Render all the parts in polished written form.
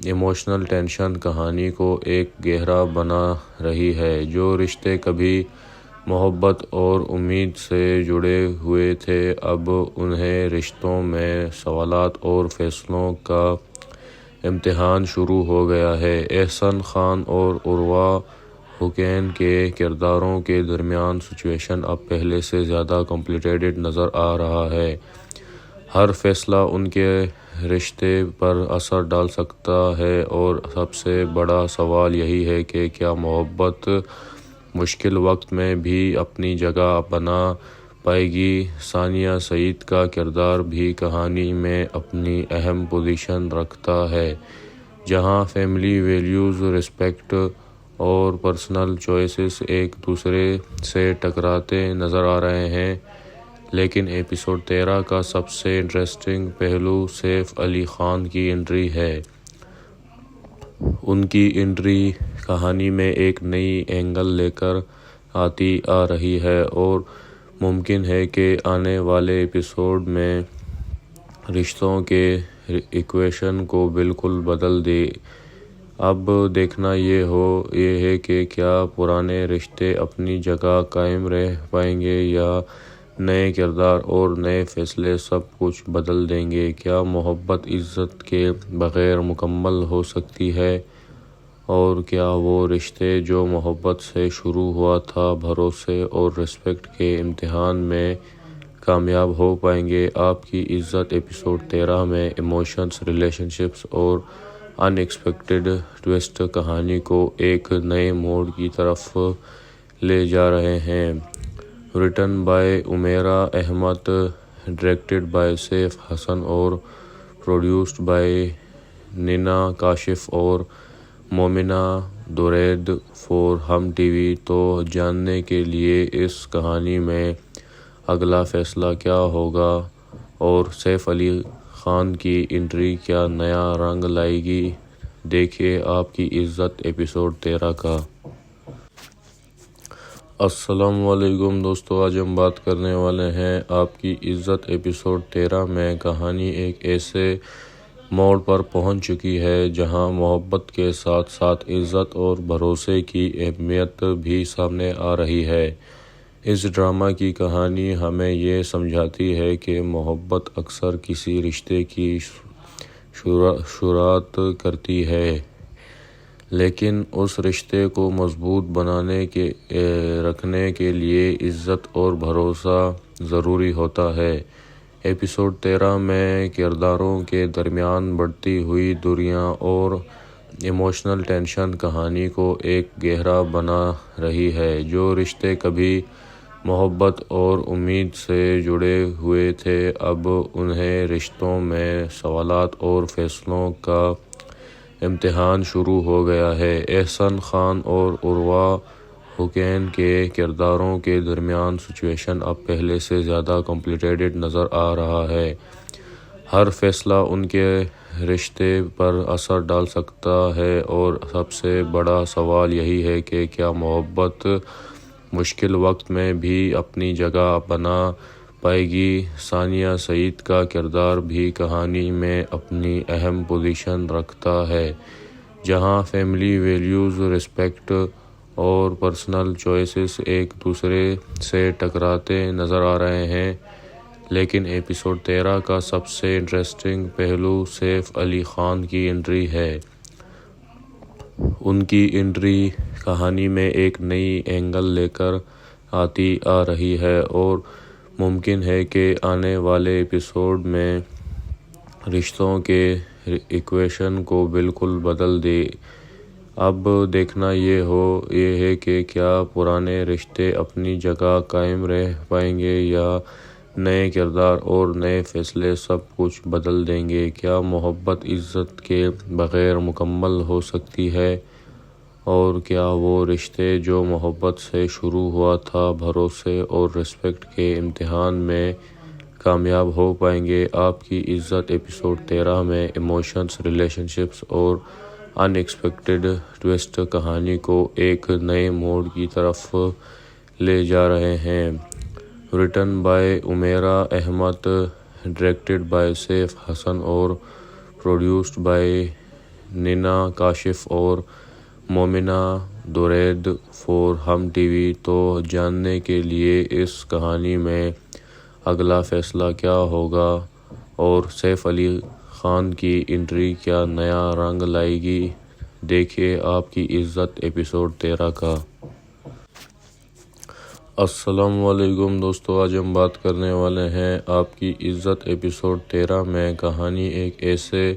Emotional tension کہانی کو ایک گہرا بنا رہی ہے۔ جو رشتے کبھی محبت اور امید سے جڑے ہوئے تھے، اب انہیں رشتوں میں سوالات اور فیصلوں کا امتحان شروع ہو گیا ہے۔ احسن خان اور عروہ حسین کے کرداروں کے درمیان سچویشن اب پہلے سے زیادہ کمپلیکیٹڈ نظر آ رہا ہے۔ ہر فیصلہ ان کے رشتے پر اثر ڈال سکتا ہے اور سب سے بڑا سوال یہی ہے کہ کیا محبت مشکل وقت میں بھی اپنی جگہ بنا پائے گی۔ ثانیہ سعید کا کردار بھی کہانی میں اپنی اہم پوزیشن رکھتا ہے، جہاں فیملی ویلیوز، رسپیکٹ اور پرسنل چوائسز ایک دوسرے سے ٹکراتے نظر آ رہے ہیں۔ لیکن ایپیسوڈ 13 کا سب سے انٹرسٹنگ پہلو سیف علی خان کی انٹری ہے۔ ان کی انٹری کہانی میں ایک نئی اینگل لے کر آتی آ رہی ہے اور ممکن ہے کہ آنے والے ایپیسوڈ میں رشتوں کے ایکویشن کو بالکل بدل دے۔ اب دیکھنا یہ ہے کہ کیا پرانے رشتے اپنی جگہ قائم رہ پائیں گے یا نئے کردار اور نئے فیصلے سب کچھ بدل دیں گے۔ کیا محبت عزت کے بغیر مکمل ہو سکتی ہے، اور کیا وہ رشتے جو محبت سے شروع ہوا تھا بھروسے اور رسپیکٹ کے امتحان میں کامیاب ہو پائیں گے۔ آپ کی عزت ایپیسوڈ 13 میں ایموشنز، ریلیشن شپس اور ان ایکسپیکٹڈ ٹویسٹ کہانی کو ایک نئے موڑ کی طرف لے جا رہے ہیں۔ Written by Umera Ahmed, directed by Saif Hassan اور پروڈیوسڈ بائی نینا کاشف اور مومنہ درید فور ہم ٹی وی۔ تو جاننے کے لیے اس کہانی میں اگلا فیصلہ کیا ہوگا اور سیف علی خان کی انٹری کیا نیا رنگ لائے گی، دیکھیے آپ کی عزت ایپیسوڈ 13 کا۔ السلام علیکم دوستو، آج ہم بات کرنے والے ہیں آپ کی عزت ایپیسوڈ 13 میں۔ کہانی ایک ایسے موڑ پر پہنچ چکی ہے جہاں محبت کے ساتھ ساتھ عزت اور بھروسے کی اہمیت بھی سامنے آ رہی ہے۔ اس ڈرامہ کی کہانی ہمیں یہ سمجھاتی ہے کہ محبت اکثر کسی رشتے کی شروعات کرتی ہے، لیکن اس رشتے کو مضبوط بنانے کے رکھنے کے لیے عزت اور بھروسہ ضروری ہوتا ہے۔ ایپیسوڈ 13 میں کرداروں کے درمیان بڑھتی ہوئی دوریاں اور ایموشنل ٹینشن کہانی کو ایک گہرا بنا رہی ہے۔ جو رشتے کبھی محبت اور امید سے جڑے ہوئے تھے، اب انہیں رشتوں میں سوالات اور فیصلوں کا امتحان شروع ہو گیا ہے۔ احسن خان اور عروہ حسین کے کرداروں کے درمیان سچویشن اب پہلے سے زیادہ کمپلیکیٹڈ نظر آ رہا ہے۔ ہر فیصلہ ان کے رشتے پر اثر ڈال سکتا ہے اور سب سے بڑا سوال یہی ہے کہ کیا محبت مشکل وقت میں بھی اپنی جگہ بنا پائے گی۔ ثانیہ سعید کا کردار بھی کہانی میں اپنی اہم پوزیشن رکھتا ہے، جہاں فیملی ویلیوز، رسپیکٹ اور پرسنل چوائسز ایک دوسرے سے ٹکراتے نظر آ رہے ہیں۔ لیکن ایپیسوڈ 13 کا سب سے انٹرسٹنگ پہلو سیف علی خان کی انٹری ہے۔ ان کی انٹری کہانی میں ایک نئی اینگل لے کر آتی آ رہی ہے اور ممکن ہے کہ آنے والے ایپیسوڈ میں رشتوں کے ایکویشن کو بالکل بدل دے۔ اب دیکھنا یہ ہے کہ کیا پرانے رشتے اپنی جگہ قائم رہ پائیں گے یا نئے کردار اور نئے فیصلے سب کچھ بدل دیں گے۔ کیا محبت عزت کے بغیر مکمل ہو سکتی ہے، اور کیا وہ رشتے جو محبت سے شروع ہوا تھا بھروسے اور رسپیکٹ کے امتحان میں کامیاب ہو پائیں گے۔ آپ کی عزت ایپیسوڈ 13 میں ایموشنز، ریلیشن شپس اور ان ایکسپیکٹڈ ٹویسٹ کہانی کو ایک نئے موڑ کی طرف لے جا رہے ہیں۔ Written by Umera Ahmed, directed by Saif Hassan اور پروڈیوسڈ بائی نینا کاشف اور مومنہ درید فور ہم ٹی وی۔ تو جاننے کے لیے اس کہانی میں اگلا فیصلہ کیا ہوگا اور سیف علی خان کی انٹری کیا نیا رنگ لائے گی، دیکھیے آپ کی عزت ایپیسوڈ 13 کا۔ السلام علیکم دوستو، آج ہم بات کرنے والے ہیں آپ کی عزت ایپیسوڈ 13 میں۔ کہانی ایک ایسے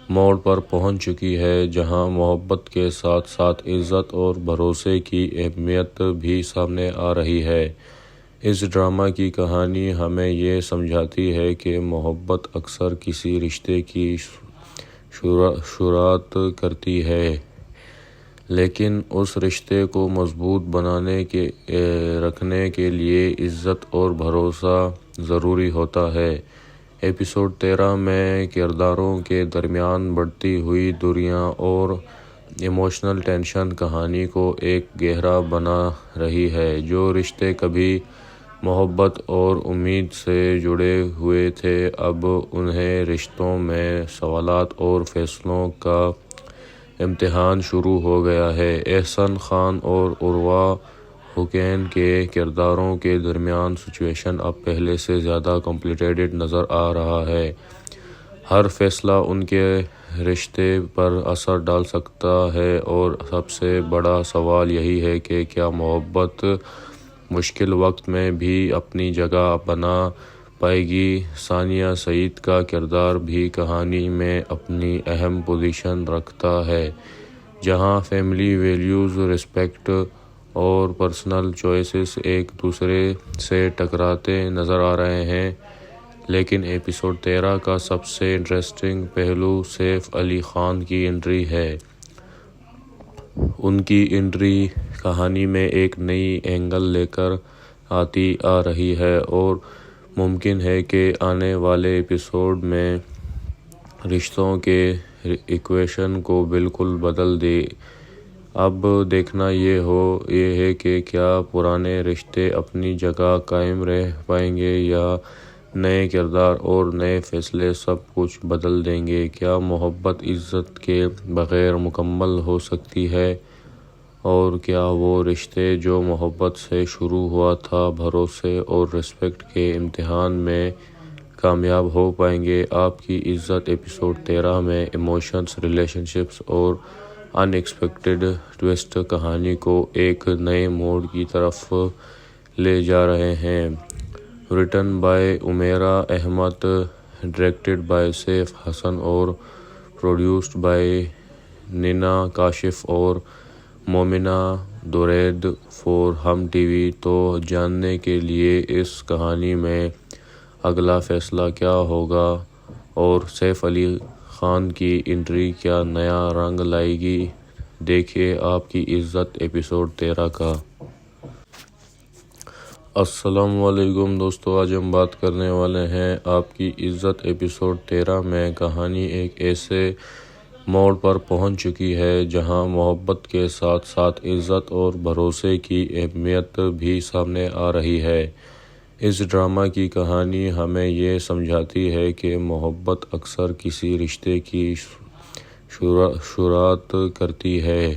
موڑ پر پہنچ چکی ہے جہاں محبت کے ساتھ ساتھ عزت اور بھروسے کی اہمیت بھی سامنے آ رہی ہے۔ اس ڈرامہ کی کہانی ہمیں یہ سمجھاتی ہے کہ محبت اکثر کسی رشتے کی شروعات کرتی ہے، لیکن اس رشتے کو مضبوط بنانے کے رکھنے کے لیے عزت اور بھروسہ ضروری ہوتا ہے۔ ایپیسوڈ 13 میں کرداروں کے درمیان بڑھتی ہوئی دوریاں اور ایموشنل ٹینشن کہانی کو ایک گہرا بنا رہی ہے۔ جو رشتے کبھی محبت اور امید سے جڑے ہوئے تھے، اب انہیں رشتوں میں سوالات اور فیصلوں کا امتحان شروع ہو گیا ہے۔ احسن خان اور عروہ حسین کے کرداروں کے درمیان سچویشن اب پہلے سے زیادہ کمپلیکیٹڈ نظر آ رہا ہے۔ ہر فیصلہ ان کے رشتے پر اثر ڈال سکتا ہے اور سب سے بڑا سوال یہی ہے کہ کیا محبت مشکل وقت میں بھی اپنی جگہ بنا پائے گی۔ ثانیہ سعید کا کردار بھی کہانی میں اپنی اہم پوزیشن رکھتا ہے، جہاں فیملی ویلیوز، رسپیکٹ اور پرسنل چوائسز ایک دوسرے سے ٹکراتے نظر آ رہے ہیں۔ لیکن ایپیسوڈ 13 کا سب سے انٹرسٹنگ پہلو سیف علی خان کی انٹری ہے۔ ان کی انٹری کہانی میں ایک نئی اینگل لے کر آ رہی ہے اور ممکن ہے کہ آنے والے ایپیسوڈ میں رشتوں کے ایکویشن کو بالکل بدل دے۔ اب دیکھنا یہ ہے کہ کیا پرانے رشتے اپنی جگہ قائم رہ پائیں گے یا نئے کردار اور نئے فیصلے سب کچھ بدل دیں گے۔ کیا محبت عزت کے بغیر مکمل ہو سکتی ہے، اور کیا وہ رشتے جو محبت سے شروع ہوا تھا بھروسے اور رسپیکٹ کے امتحان میں کامیاب ہو پائیں گے۔ آپ کی عزت ایپیسوڈ 13 میں ایموشنز، ریلیشن شپس اور ان ایکسپیکٹڈ ٹویسٹ کہانی کو ایک نئے موڑ کی طرف لے جا رہے ہیں۔ Written by Umera Ahmed, directed by Saif Hassan اور پروڈیوسڈ بائی نینا کاشف اور مومنہ درید فور ہم ٹی وی۔ تو جاننے کے لیے اس کہانی میں اگلا فیصلہ کیا ہوگا اور سیف علی خان کی انٹری کیا نیا رنگ لائے گی، دیکھیے آپ کی عزت ایپیسوڈ 13 کا۔ السلام علیکم دوستو، آج ہم بات کرنے والے ہیں آپ کی عزت ایپیسوڈ 13 میں۔ کہانی ایک ایسے موڑ پر پہنچ چکی ہے جہاں محبت کے ساتھ ساتھ عزت اور بھروسے کی اہمیت بھی سامنے آ رہی ہے۔ اس ڈرامہ کی کہانی ہمیں یہ سمجھاتی ہے کہ محبت اکثر کسی رشتے کی شروعات کرتی ہے،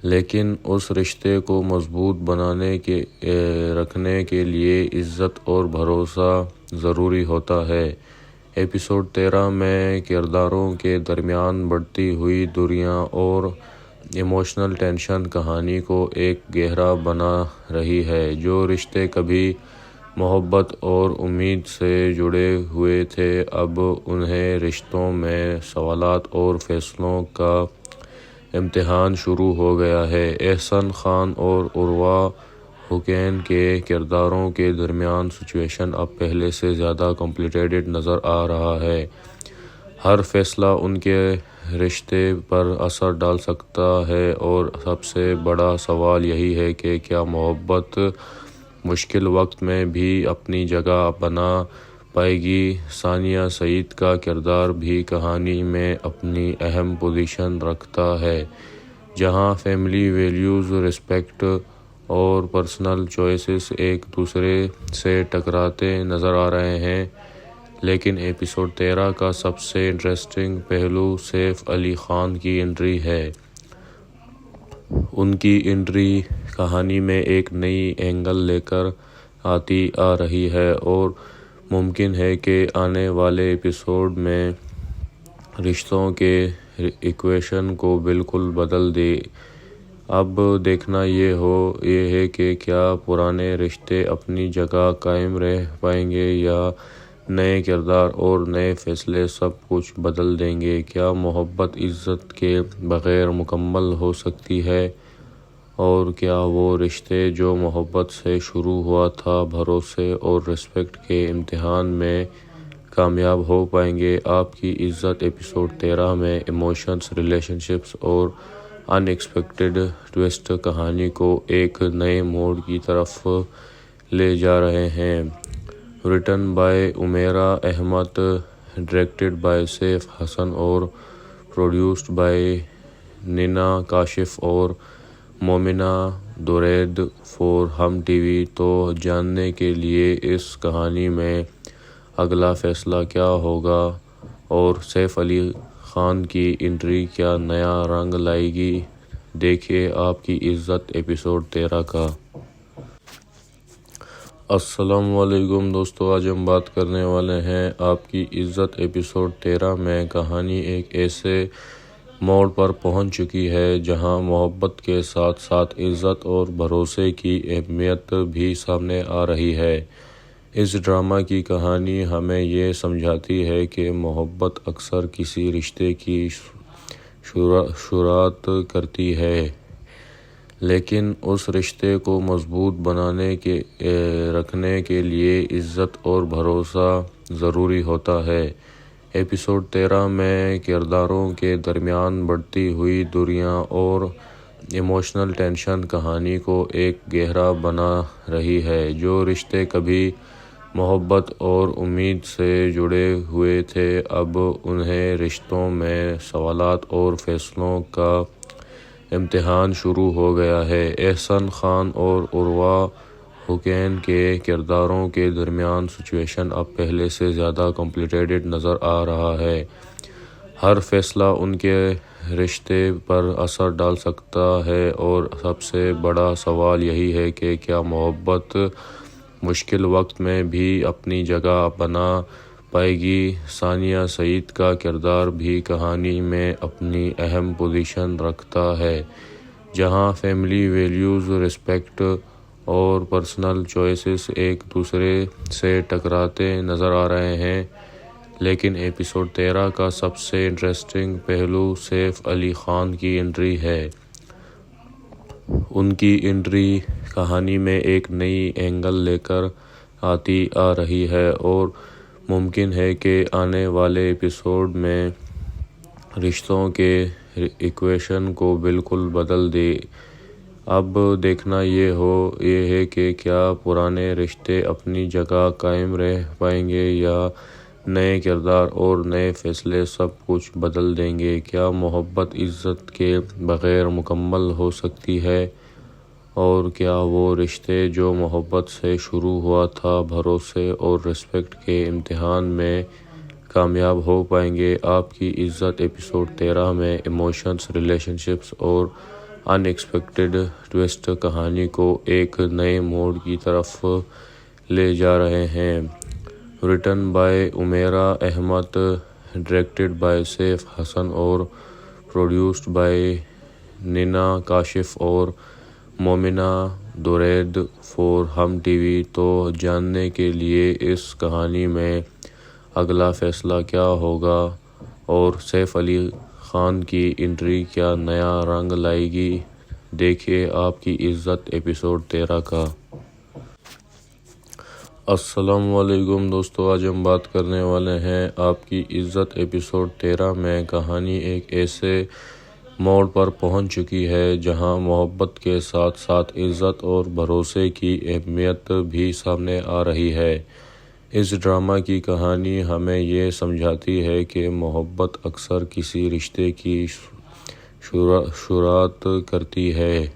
لیکن اس رشتے کو مضبوط بنانے کے رکھنے کے لیے عزت اور بھروسہ ضروری ہوتا ہے۔ ایپیسوڈ 13 میں کرداروں کے درمیان بڑھتی ہوئی دوریاں اور ایموشنل ٹینشن کہانی کو ایک گہرا بنا رہی ہے۔ جو رشتے کبھی محبت اور امید سے جڑے ہوئے تھے، اب انہیں رشتوں میں سوالات اور فیصلوں کا امتحان شروع ہو گیا ہے۔ احسن خان اور عروہ حسین کے کرداروں کے درمیان سچویشن اب پہلے سے زیادہ کمپلیکیٹڈ نظر آ رہا ہے۔ ہر فیصلہ ان کے رشتے پر اثر ڈال سکتا ہے اور سب سے بڑا سوال یہی ہے کہ کیا محبت مشکل وقت میں بھی اپنی جگہ بنا پائے گی۔ ثانیہ سعید کا کردار بھی کہانی میں اپنی اہم پوزیشن رکھتا ہے، جہاں فیملی ویلیوز، رسپیکٹ اور پرسنل چوائسز ایک دوسرے سے ٹکراتے نظر آ رہے ہیں۔ لیکن ایپیسوڈ 13 کا سب سے انٹرسٹنگ پہلو سیف علی خان کی انٹری ہے۔ ان کی انٹری کہانی میں ایک نئی اینگل لے کر آ رہی ہے اور ممکن ہے کہ آنے والے ایپیسوڈ میں رشتوں کے ایکویشن کو بالکل بدل دے۔ اب دیکھنا یہ ہے کہ کیا پرانے رشتے اپنی جگہ قائم رہ پائیں گے یا نئے کردار اور نئے فیصلے سب کچھ بدل دیں گے۔ کیا محبت عزت کے بغیر مکمل ہو سکتی ہے اور کیا وہ رشتے جو محبت سے شروع ہوا تھا بھروسے اور رسپیکٹ کے امتحان میں کامیاب ہو پائیں گے۔ آپ کی عزت ایپیسوڈ 13 میں ایموشنز، ریلیشن شپس اور ان ایکسپیکٹڈ ٹویسٹ کہانی کو ایک نئے موڑ کی طرف لے جا رہے ہیں۔ Written by Umera Ahmed, directed by Saif Hassan اور پروڈیوسڈ بائی نینا کاشف اور مومنہ درید فور ہم ٹی وی۔ تو جاننے کے لیے اس کہانی میں اگلا فیصلہ کیا ہوگا اور سیف علی خان کی انٹری کیا نیا رنگ لائے گی، دیکھیے آپ کی عزت ایپیسوڈ 13 کا۔ السلام علیکم دوستو، آج ہم بات کرنے والے ہیں آپ کی عزت ایپیسوڈ 13 میں کہانی ایک ایسے موڑ پر پہنچ چکی ہے جہاں محبت کے ساتھ ساتھ عزت اور بھروسے کی اہمیت بھی سامنے آ رہی ہے۔ اس ڈرامہ کی کہانی ہمیں یہ سمجھاتی ہے کہ محبت اکثر کسی رشتے کی شروعات کرتی ہے، لیکن اس رشتے کو مضبوط رکھنے کے لیے عزت اور بھروسہ ضروری ہوتا ہے۔ ایپیسوڈ 13 میں کرداروں کے درمیان بڑھتی ہوئی دوریاں اور ایموشنل ٹینشن کہانی کو ایک گہرا بنا رہی ہے۔ جو رشتے کبھی محبت اور امید سے جڑے ہوئے تھے، اب انہیں رشتوں میں سوالات اور فیصلوں کا امتحان شروع ہو گیا ہے۔ احسن خان اور عروہ حسین کے کرداروں کے درمیان سچویشن اب پہلے سے زیادہ کمپلیکیٹڈ نظر آ رہا ہے۔ ہر فیصلہ ان کے رشتے پر اثر ڈال سکتا ہے اور سب سے بڑا سوال یہی ہے کہ کیا محبت مشکل وقت میں بھی اپنی جگہ بنا پائے گی۔ ثانیہ سعید کا کردار بھی کہانی میں اپنی اہم پوزیشن رکھتا ہے، جہاں فیملی ویلیوز، رسپیکٹ اور پرسنل چوائسز ایک دوسرے سے ٹکراتے نظر آ رہے ہیں۔ لیکن ایپیسوڈ 13 کا سب سے انٹرسٹنگ پہلو سیف علی خان کی انٹری ہے۔ ان کی انٹری کہانی میں ایک نئی اینگل لے کر آ رہی ہے اور ممکن ہے کہ آنے والے ایپیسوڈ میں رشتوں کے ایکویشن کو بالکل بدل دے۔ اب دیکھنا یہ ہے کہ کیا پرانے رشتے اپنی جگہ قائم رہ پائیں گے یا نئے کردار اور نئے فیصلے سب کچھ بدل دیں گے۔ کیا محبت عزت کے بغیر مکمل ہو سکتی ہے اور کیا وہ رشتے جو محبت سے شروع ہوا تھا بھروسے اور رسپیکٹ کے امتحان میں کامیاب ہو پائیں گے۔ آپ کی عزت ایپیسوڈ 13 میں ایموشنز، ریلیشن شپس اور ان ایکسپیکٹڈ ٹویسٹ کہانی کو ایک نئے موڑ کی طرف لے جا رہے ہیں۔ Written by Umera Ahmed, directed by Saif Hassan اور پروڈیوسڈ بائی نینا کاشف اور مومنہ درید فور ہم ٹی وی۔ تو جاننے کے لیے اس کہانی میں اگلا فیصلہ کیا ہوگا اور سیف علی خان کی انٹری کیا نیا رنگ لائے گی، دیکھیے آپ کی عزت ایپیسوڈ 13 کا۔ السلام علیکم دوستو، آج ہم بات کرنے والے ہیں آپ کی عزت ایپیسوڈ 13 میں کہانی ایک ایسے موڑ پر پہنچ چکی ہے جہاں محبت کے ساتھ ساتھ عزت اور بھروسے کی اہمیت بھی سامنے آ رہی ہے۔ اس ڈرامہ کی کہانی ہمیں یہ سمجھاتی ہے کہ محبت اکثر کسی رشتے کی شروعات کرتی ہے،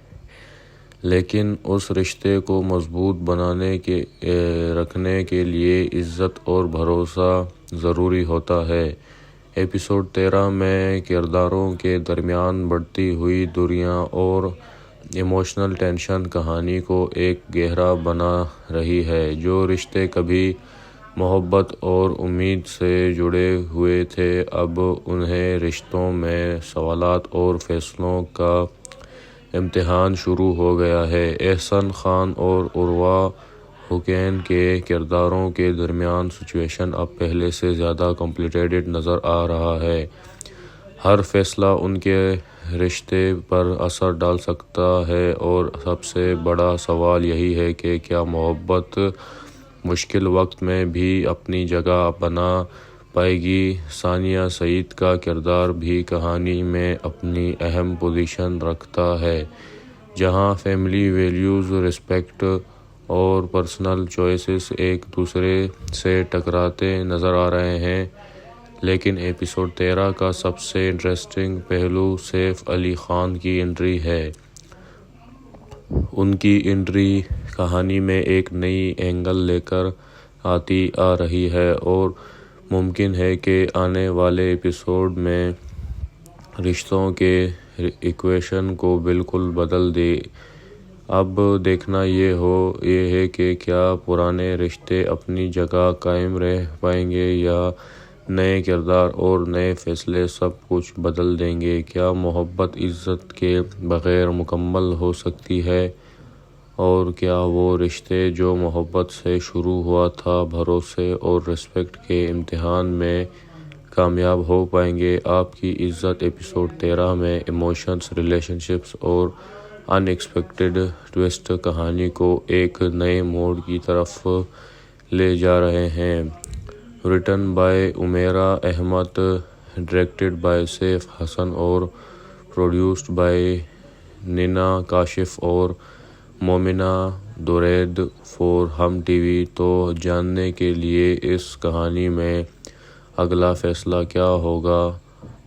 لیکن اس رشتے کو مضبوط رکھنے کے لیے عزت اور بھروسہ ضروری ہوتا ہے۔ ایپیسوڈ 13 میں کرداروں کے درمیان بڑھتی ہوئی دوریاں اور ایموشنل ٹینشن کہانی کو ایک گہرا بنا رہی ہے۔ جو رشتے کبھی محبت اور امید سے جڑے ہوئے تھے، اب انہیں رشتوں میں سوالات اور فیصلوں کا امتحان شروع ہو گیا ہے۔ احسن خان اور عروہ حسین کے کرداروں کے درمیان سچویشن اب پہلے سے زیادہ کمپلیکیٹڈ نظر آ رہا ہے۔ ہر فیصلہ ان کے رشتے پر اثر ڈال سکتا ہے اور سب سے بڑا سوال یہی ہے کہ کیا محبت مشکل وقت میں بھی اپنی جگہ بنا پائے گی۔ ثانیہ سعید کا کردار بھی کہانی میں اپنی اہم پوزیشن رکھتا ہے، جہاں فیملی ویلیوز، رسپیکٹ اور پرسنل چوائسز ایک دوسرے سے ٹکراتے نظر آ رہے ہیں۔ لیکن ایپیسوڈ 13 کا سب سے انٹرسٹنگ پہلو سیف علی خان کی انٹری ہے۔ ان کی انٹری کہانی میں ایک نئی اینگل لے کر آ رہی ہے اور ممکن ہے کہ آنے والے ایپیسوڈ میں رشتوں کے ایکویشن کو بالکل بدل دے۔ اب دیکھنا یہ ہے کہ کیا پرانے رشتے اپنی جگہ قائم رہ پائیں گے یا نئے کردار اور نئے فیصلے سب کچھ بدل دیں گے۔ کیا محبت عزت کے بغیر مکمل ہو سکتی ہے، اور کیا وہ رشتے جو محبت سے شروع ہوا تھا بھروسے اور رسپیکٹ کے امتحان میں کامیاب ہو پائیں گے۔ آپ کی عزت ایپیسوڈ 13 میں ایموشنز، ریلیشن شپس اور ان ایکسپیکٹڈ ٹویسٹ کہانی کو ایک نئے موڑ کی طرف لے جا رہے ہیں۔ Written by Umera Ahmed, directed by Saif Hassan اور پروڈیوسڈ بائی نینا کاشف اور مومنہ درید فور ہم ٹی وی۔ تو جاننے کے لیے اس کہانی میں اگلا فیصلہ کیا ہوگا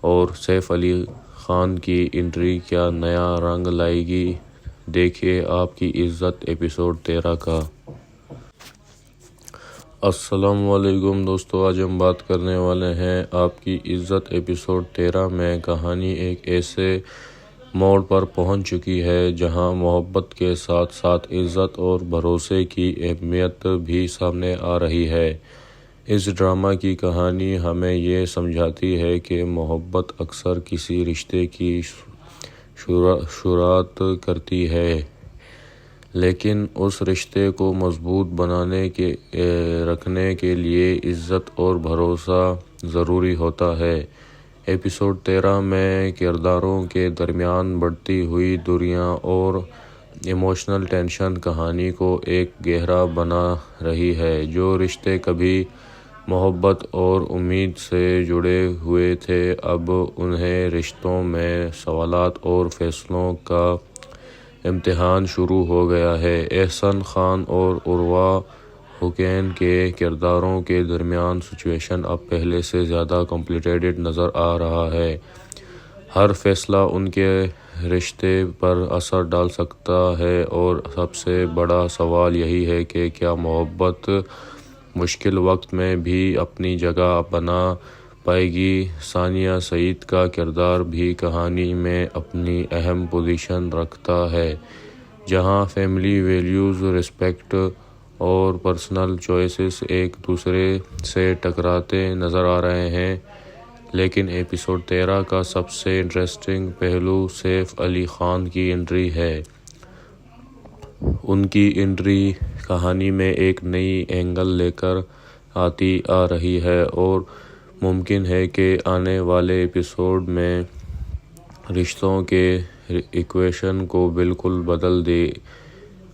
اور سیف علی خان کی انٹری کیا نیا رنگ لائے گی، دیکھیے آپ کی عزت ایپیسوڈ 13 کا۔ السلام علیکم دوستو، آج ہم بات کرنے والے ہیں آپ کی عزت ایپیسوڈ 13 میں کہانی ایک ایسے موڑ پر پہنچ چکی ہے جہاں محبت کے ساتھ ساتھ عزت اور بھروسے کی اہمیت بھی سامنے آ رہی ہے۔ اس ڈرامہ کی کہانی ہمیں یہ سمجھاتی ہے کہ محبت اکثر کسی رشتے کی شروعات کرتی ہے، لیکن اس رشتے کو مضبوط رکھنے کے لیے عزت اور بھروسہ ضروری ہوتا ہے۔ ایپیسوڈ 13 میں کرداروں کے درمیان بڑھتی ہوئی دوریاں اور ایموشنل ٹینشن کہانی کو ایک گہرا بنا رہی ہے۔ جو رشتے کبھی محبت اور امید سے جڑے ہوئے تھے، اب انہیں رشتوں میں سوالات اور فیصلوں کا امتحان شروع ہو گیا ہے۔ احسن خان اور عروہ حسین کے کرداروں کے درمیان سچویشن اب پہلے سے زیادہ کمپلیکیٹڈ نظر آ رہا ہے۔ ہر فیصلہ ان کے رشتے پر اثر ڈال سکتا ہے اور سب سے بڑا سوال یہی ہے کہ کیا محبت مشکل وقت میں بھی اپنی جگہ بنا پائے گی۔ ثانیہ سعید کا کردار بھی کہانی میں اپنی اہم پوزیشن رکھتا ہے، جہاں فیملی ویلیوز، رسپیکٹ اور پرسنل چوائسز ایک دوسرے سے ٹکراتے نظر آ رہے ہیں۔ لیکن ایپیسوڈ 13 کا سب سے انٹرسٹنگ پہلو سیف علی خان کی انٹری ہے۔ ان کی انٹری کہانی میں ایک نئی اینگل لے کر آ رہی ہے اور ممکن ہے کہ آنے والے ایپیسوڈ میں رشتوں کے ایکویشن کو بالکل بدل دے۔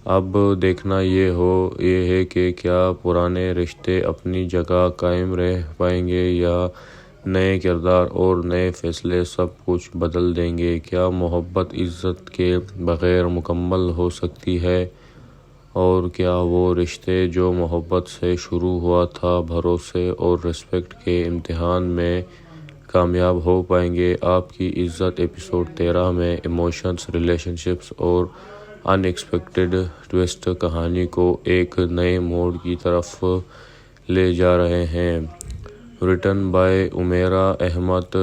اب دیکھنا یہ ہے کہ کیا پرانے رشتے اپنی جگہ قائم رہ پائیں گے یا نئے کردار اور نئے فیصلے سب کچھ بدل دیں گے۔ کیا محبت عزت کے بغیر مکمل ہو سکتی ہے، اور کیا وہ رشتے جو محبت سے شروع ہوا تھا بھروسے اور رسپیکٹ کے امتحان میں کامیاب ہو پائیں گے۔ آپ کی عزت ایپیسوڈ 13 میں ایموشنز، ریلیشن شپس اور انیکسپیکٹڈ ٹویسٹ کہانی کو ایک نئے موڑ کی طرف لے جا رہے ہیں۔ Written by Umera Ahmed,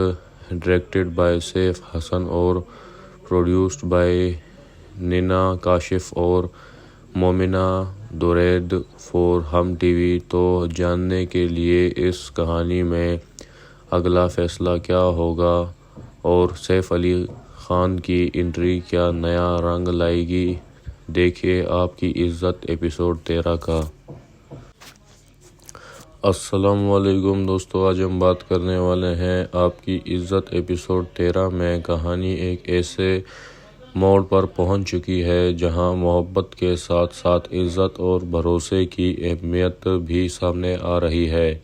directed by Saif Hassan اور پروڈیوسڈ بائی نینا کاشف اور مومنہ درید فور ہم ٹی وی۔ تو جاننے کے لیے اس کہانی میں اگلا فیصلہ کیا ہوگا اور سیف علی خان کی انٹری کیا نیا رنگ لائے گی، دیکھیے آپ کی عزت ایپیسوڈ 13 کا۔ السلام علیکم دوستو، آج ہم بات کرنے والے ہیں آپ کی عزت ایپیسوڈ 13 میں۔ کہانی ایک ایسے موڑ پر پہنچ چکی ہے جہاں محبت کے ساتھ ساتھ عزت اور بھروسے کی اہمیت بھی سامنے آ رہی ہے۔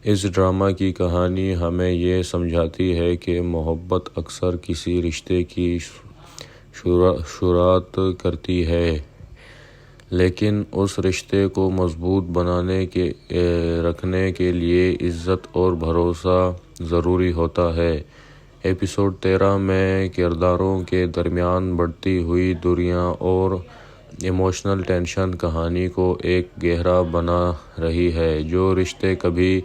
اس ڈرامہ کی کہانی ہمیں یہ سمجھاتی ہے کہ محبت اکثر کسی رشتے کی شروعات کرتی ہے، لیکن اس رشتے کو مضبوط بنانے کے رکھنے کے لیے عزت اور بھروسہ ضروری ہوتا ہے۔ ایپیسوڈ 13 میں کرداروں کے درمیان بڑھتی ہوئی دوریاں اور ایموشنل ٹینشن کہانی کو ایک گہرا بنا رہی ہے۔ جو رشتے کبھی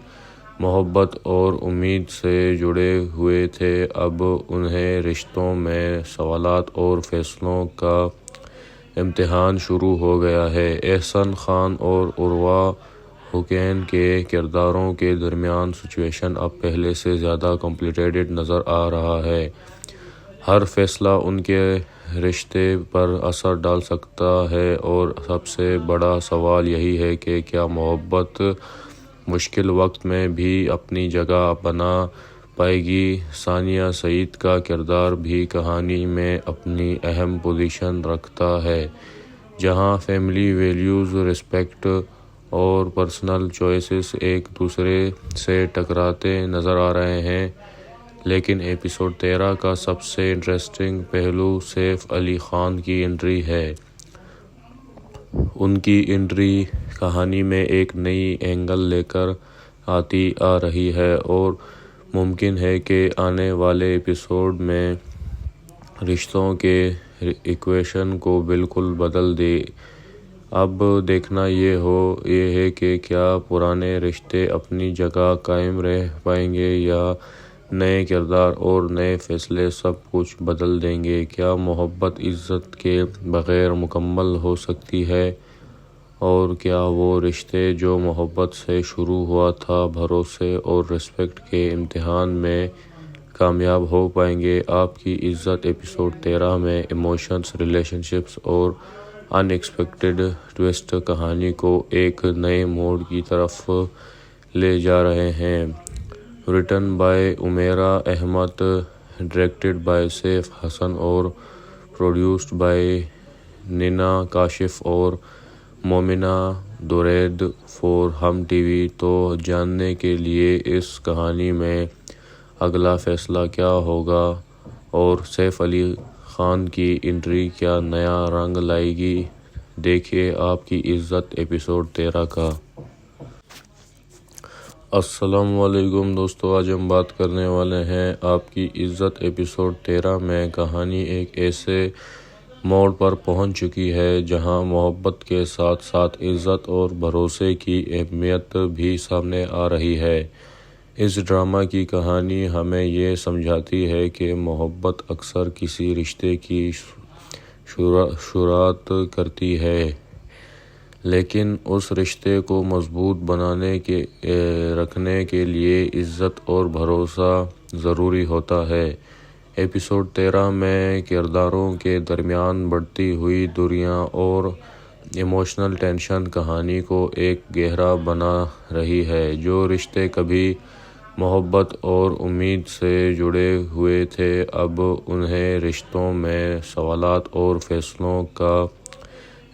محبت اور امید سے جڑے ہوئے تھے، اب انہیں رشتوں میں سوالات اور فیصلوں کا امتحان شروع ہو گیا ہے۔ احسن خان اور عروہ حسین کے کرداروں کے درمیان سچویشن اب پہلے سے زیادہ کمپلیکیٹڈ نظر آ رہا ہے۔ ہر فیصلہ ان کے رشتے پر اثر ڈال سکتا ہے اور سب سے بڑا سوال یہی ہے کہ کیا محبت مشکل وقت میں بھی اپنی جگہ بنا پائے گی۔ ثانیہ سعید کا کردار بھی کہانی میں اپنی اہم پوزیشن رکھتا ہے، جہاں فیملی ویلیوز، رسپیکٹ اور پرسنل چوائسز ایک دوسرے سے ٹکراتے نظر آ رہے ہیں۔ لیکن ایپیسوڈ 13 کا سب سے انٹرسٹنگ پہلو سیف علی خان کی انٹری ہے۔ ان کی انٹری کہانی میں ایک نئی اینگل لے کر آ رہی ہے اور ممکن ہے کہ آنے والے ایپیسوڈ میں رشتوں کے ایکویشن کو بالکل بدل دے۔ اب دیکھنا یہ ہے کہ کیا پرانے رشتے اپنی جگہ قائم رہ پائیں گے یا نئے کردار اور نئے فیصلے سب کچھ بدل دیں گے۔ کیا محبت عزت کے بغیر مکمل ہو سکتی ہے، اور کیا وہ رشتے جو محبت سے شروع ہوا تھا بھروسے اور رسپیکٹ کے امتحان میں کامیاب ہو پائیں گے۔ آپ کی عزت ایپیسوڈ 13 میں ایموشنز، ریلیشن شپس اور ان ایکسپیکٹڈ ٹویسٹ کہانی کو ایک نئے موڑ کی طرف لے جا رہے ہیں۔ Written by Umera Ahmed, directed by Saif Hassan اور پروڈیوسڈ بائی نینا کاشف اور مومنہ درید فور ہم ٹی وی۔ تو جاننے کے لیے اس کہانی میں اگلا فیصلہ کیا ہوگا اور سیف علی خان کی انٹری کیا نیا رنگ لائے گی، دیکھیے آپ کی عزت ایپیسوڈ 13 کا۔ السلام علیکم دوستو، آج ہم بات کرنے والے ہیں آپ کی عزت ایپیسوڈ 13 میں۔ کہانی ایک ایسے موڑ پر پہنچ چکی ہے جہاں محبت کے ساتھ ساتھ عزت اور بھروسے کی اہمیت بھی سامنے آ رہی ہے۔ اس ڈرامہ کی کہانی ہمیں یہ سمجھاتی ہے کہ محبت اکثر کسی رشتے کی شروعات کرتی ہے، لیکن اس رشتے کو مضبوط بنانے کے رکھنے کے لیے عزت اور بھروسہ ضروری ہوتا ہے۔ ایپیسوڈ 13 میں کرداروں کے درمیان بڑھتی ہوئی دوریاں اور ایموشنل ٹینشن کہانی کو ایک گہرا بنا رہی ہے۔ جو رشتے کبھی محبت اور امید سے جڑے ہوئے تھے، اب انہیں رشتوں میں سوالات اور فیصلوں کا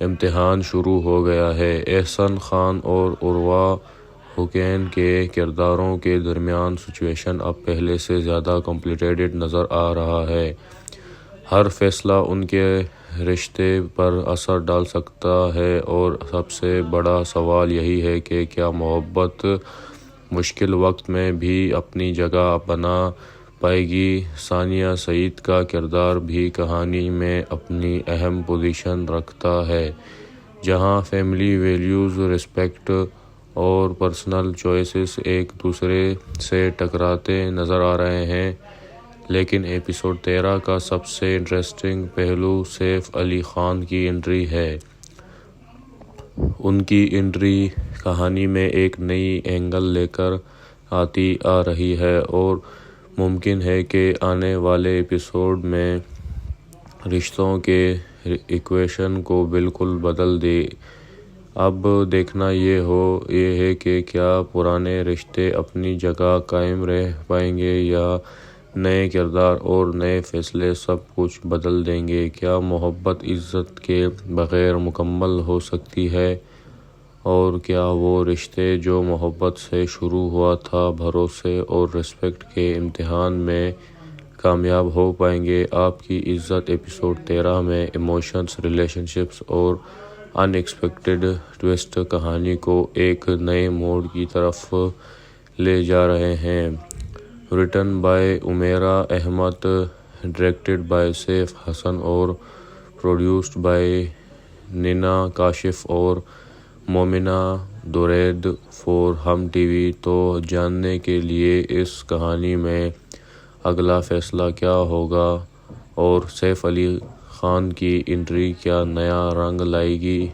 امتحان شروع ہو گیا ہے۔ احسن خان اور عروہ حسین کے کرداروں کے درمیان سچویشن اب پہلے سے زیادہ کمپلیکیٹڈ نظر آ رہا ہے۔ ہر فیصلہ ان کے رشتے پر اثر ڈال سکتا ہے اور سب سے بڑا سوال یہی ہے کہ کیا محبت مشکل وقت میں بھی اپنی جگہ بنا پائے گی۔ ثانیہ سعید کا کردار بھی کہانی میں اپنی اہم پوزیشن رکھتا ہے، جہاں فیملی ویلیوز، رسپیکٹ اور پرسنل چوائسز ایک دوسرے سے ٹکراتے نظر آ رہے ہیں۔ لیکن ایپیسوڈ 13 کا سب سے انٹرسٹنگ پہلو سیف علی خان کی انٹری ہے۔ ان کی انٹری کہانی میں ایک نئی اینگل لے کر آ رہی ہے اور ممکن ہے کہ آنے والے ایپیسوڈ میں رشتوں کے ایکویشن کو بالکل بدل دے۔ اب دیکھنا یہ ہے کہ کیا پرانے رشتے اپنی جگہ قائم رہ پائیں گے یا نئے کردار اور نئے فیصلے سب کچھ بدل دیں گے۔ کیا محبت عزت کے بغیر مکمل ہو سکتی ہے، اور کیا وہ رشتے جو محبت سے شروع ہوا تھا بھروسے اور رسپیکٹ کے امتحان میں کامیاب ہو پائیں گے۔ آپ کی عزت ایپیسوڈ 13 میں ایموشنز، ریلیشن شپس اور ان ایکسپیکٹڈ ٹویسٹ کہانی کو ایک نئے موڑ کی طرف لے جا رہے ہیں۔ Written by Umera Ahmed, directed by Saif Hassan اور پروڈیوسڈ بائی نینا کاشف اور مومنہ درید فور ہم ٹی وی۔ تو جاننے کے لیے اس کہانی میں اگلا فیصلہ کیا ہوگا اور سیف علی خان کی انٹری کیا نیا رنگ لائے گی،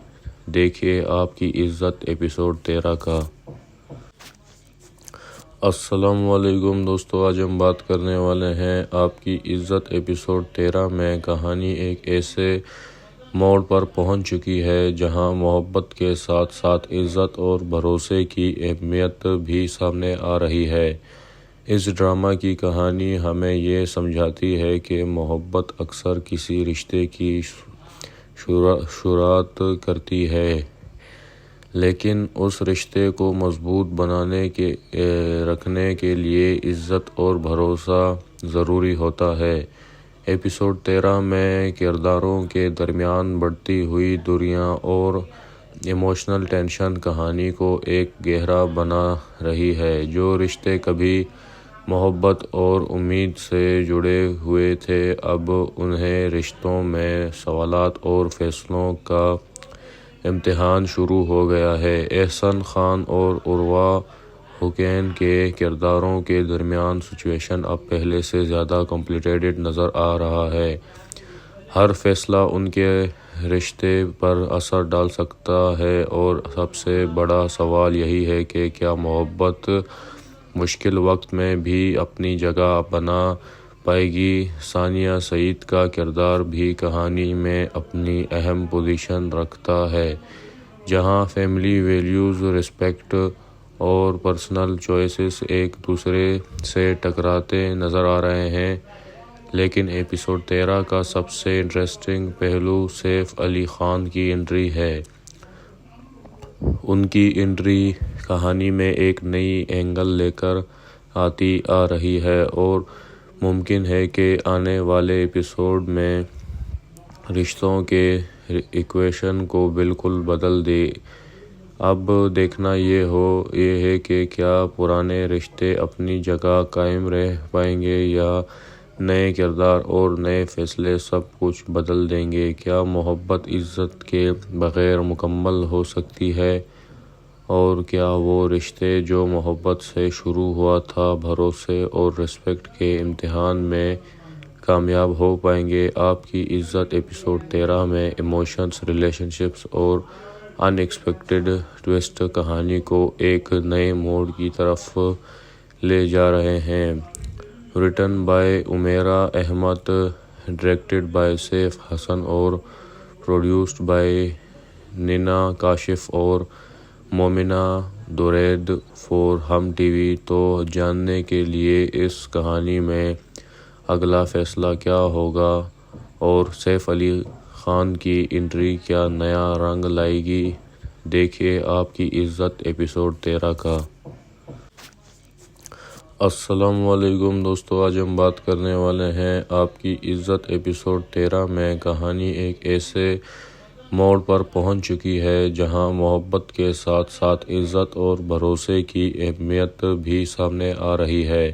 دیکھیے آپ کی عزت ایپیسوڈ 13 کا۔ السلام علیکم دوستو، آج ہم بات کرنے والے ہیں آپ کی عزت ایپیسوڈ 13 میں کہانی ایک ایسے موڑ پر پہنچ چکی ہے جہاں محبت کے ساتھ ساتھ عزت اور بھروسے کی اہمیت بھی سامنے آ رہی ہے۔ اس ڈرامہ کی کہانی ہمیں یہ سمجھاتی ہے کہ محبت اکثر کسی رشتے کی شروعات کرتی ہے، لیکن اس رشتے کو مضبوط رکھنے کے لیے عزت اور بھروسہ ضروری ہوتا ہے۔ ایپیسوڈ 13 میں کرداروں کے درمیان بڑھتی ہوئی دوریاں اور ایموشنل ٹینشن کہانی کو ایک گہرا بنا رہی ہے۔ جو رشتے کبھی محبت اور امید سے جڑے ہوئے تھے، اب انہیں رشتوں میں سوالات اور فیصلوں کا امتحان شروع ہو گیا ہے۔ احسن خان اور عروہ حسین کے کرداروں کے درمیان سچویشن اب پہلے سے زیادہ کمپلیکیٹڈ نظر آ رہا ہے۔ ہر فیصلہ ان کے رشتے پر اثر ڈال سکتا ہے اور سب سے بڑا سوال یہی ہے کہ کیا محبت مشکل وقت میں بھی اپنی جگہ بنا پائے گی۔ ثانیہ سعید کا کردار بھی کہانی میں اپنی اہم پوزیشن رکھتا ہے، جہاں فیملی ویلیوز، رسپیکٹ اور پرسنل چوائسز ایک دوسرے سے ٹکراتے نظر آ رہے ہیں۔ لیکن ایپیسوڈ 13 کا سب سے انٹرسٹنگ پہلو سیف علی خان کی انٹری ہے۔ ان کی انٹری کہانی میں ایک نئی اینگل لے کر آ رہی ہے اور ممکن ہے کہ آنے والے ایپیسوڈ میں رشتوں کے ایکویشن کو بالکل بدل دے۔ اب دیکھنا یہ ہے کہ کیا پرانے رشتے اپنی جگہ قائم رہ پائیں گے یا نئے کردار اور نئے فیصلے سب کچھ بدل دیں گے۔ کیا محبت عزت کے بغیر مکمل ہو سکتی ہے، اور کیا وہ رشتے جو محبت سے شروع ہوا تھا بھروسے اور رسپیکٹ کے امتحان میں کامیاب ہو پائیں گے۔ آپ کی عزت ایپیسوڈ 13 میں ایموشنز، ریلیشن شپس اور ان ایکسپیکٹڈ ٹویسٹ کہانی کو ایک نئے موڑ کی طرف لے جا رہے ہیں۔ Written by Umera Ahmed, directed by Saif Hassan اور پروڈیوسڈ بائی نینا کاشف اور مومنہ درید فور ہم ٹی وی۔ تو جاننے کے لیے اس کہانی میں اگلا فیصلہ کیا ہوگا اور سیف علی خان کی انٹری کیا نیا رنگ لائے گی، دیکھیے آپ کی عزت ایپیسوڈ 13 کا۔ السلام علیکم دوستو، آج ہم بات کرنے والے ہیں آپ کی عزت ایپیسوڈ 13 میں کہانی ایک ایسے موڑ پر پہنچ چکی ہے جہاں محبت کے ساتھ ساتھ عزت اور بھروسے کی اہمیت بھی سامنے آ رہی ہے۔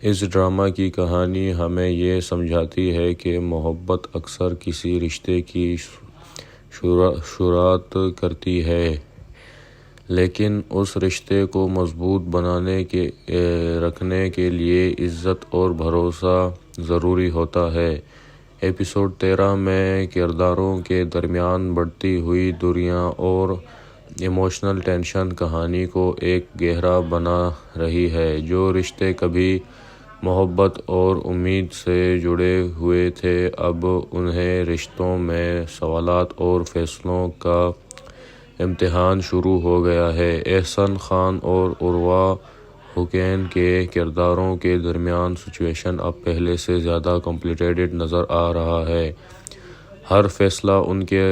اس ڈرامہ کی کہانی ہمیں یہ سمجھاتی ہے کہ محبت اکثر کسی رشتے کی شروعات کرتی ہے، لیکن اس رشتے کو مضبوط رکھنے کے لیے عزت اور بھروسہ ضروری ہوتا ہے۔ ایپیسوڈ 13 میں کرداروں کے درمیان بڑھتی ہوئی دوریاں اور ایموشنل ٹینشن کہانی کو ایک گہرا بنا رہی ہے۔ جو رشتے کبھی محبت اور امید سے جڑے ہوئے تھے، اب انہیں رشتوں میں سوالات اور فیصلوں کا امتحان شروع ہو گیا ہے۔ احسن خان اور عروہ حسین کے کرداروں کے درمیان سچویشن اب پہلے سے زیادہ کمپلیکیٹڈ نظر آ رہا ہے۔ ہر فیصلہ ان کے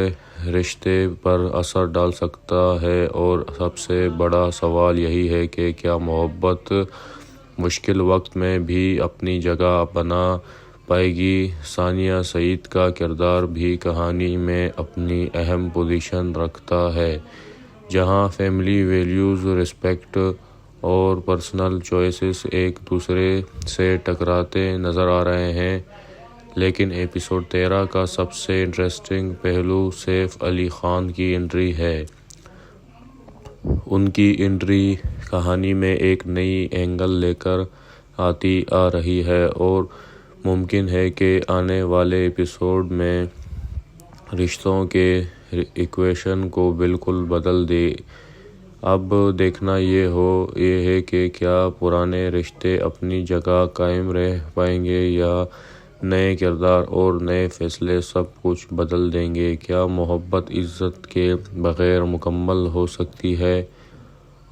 رشتے پر اثر ڈال سکتا ہے اور سب سے بڑا سوال یہی ہے کہ کیا محبت مشکل وقت میں بھی اپنی جگہ بنا پائے گی۔ ثانیہ سعید کا کردار بھی کہانی میں اپنی اہم پوزیشن رکھتا ہے، جہاں فیملی ویلیوز، رسپیکٹ اور پرسنل چوائسز ایک دوسرے سے ٹکراتے نظر آ رہے ہیں۔ لیکن ایپیسوڈ 13 کا سب سے انٹرسٹنگ پہلو سیف علی خان کی انٹری ہے۔ ان کی انٹری کہانی میں ایک نئی اینگل لے کر آ رہی ہے اور ممکن ہے کہ آنے والے ایپیسوڈ میں رشتوں کے ایکویشن کو بالکل بدل دے۔ اب دیکھنا یہ ہے کہ کیا پرانے رشتے اپنی جگہ قائم رہ پائیں گے یا نئے کردار اور نئے فیصلے سب کچھ بدل دیں گے۔ کیا محبت عزت کے بغیر مکمل ہو سکتی ہے،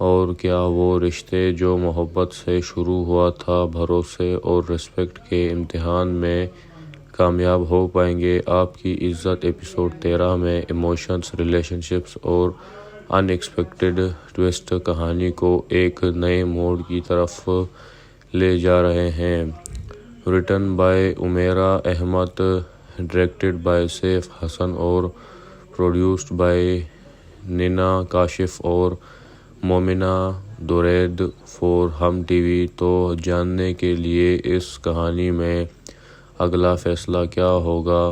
اور کیا وہ رشتے جو محبت سے شروع ہوا تھا بھروسے اور رسپیکٹ کے امتحان میں کامیاب ہو پائیں گے۔ آپ کی عزت ایپیسوڈ 13 میں ایموشنز، ریلیشن شپس اور ان ایکسپیکٹڈ ٹویسٹ کہانی کو ایک نئے موڑ کی طرف لے جا رہے ہیں۔ Written by Umera Ahmed, directed by Saif Hassan اور پروڈیوسڈ بائی نینا کاشف اور مومنہ درید فور ہم ٹی وی۔ تو جاننے کے لیے اس کہانی میں اگلا فیصلہ کیا ہوگا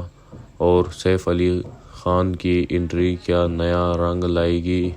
اور سیف علی خان کی انٹری کیا نیا رنگ لائے گی،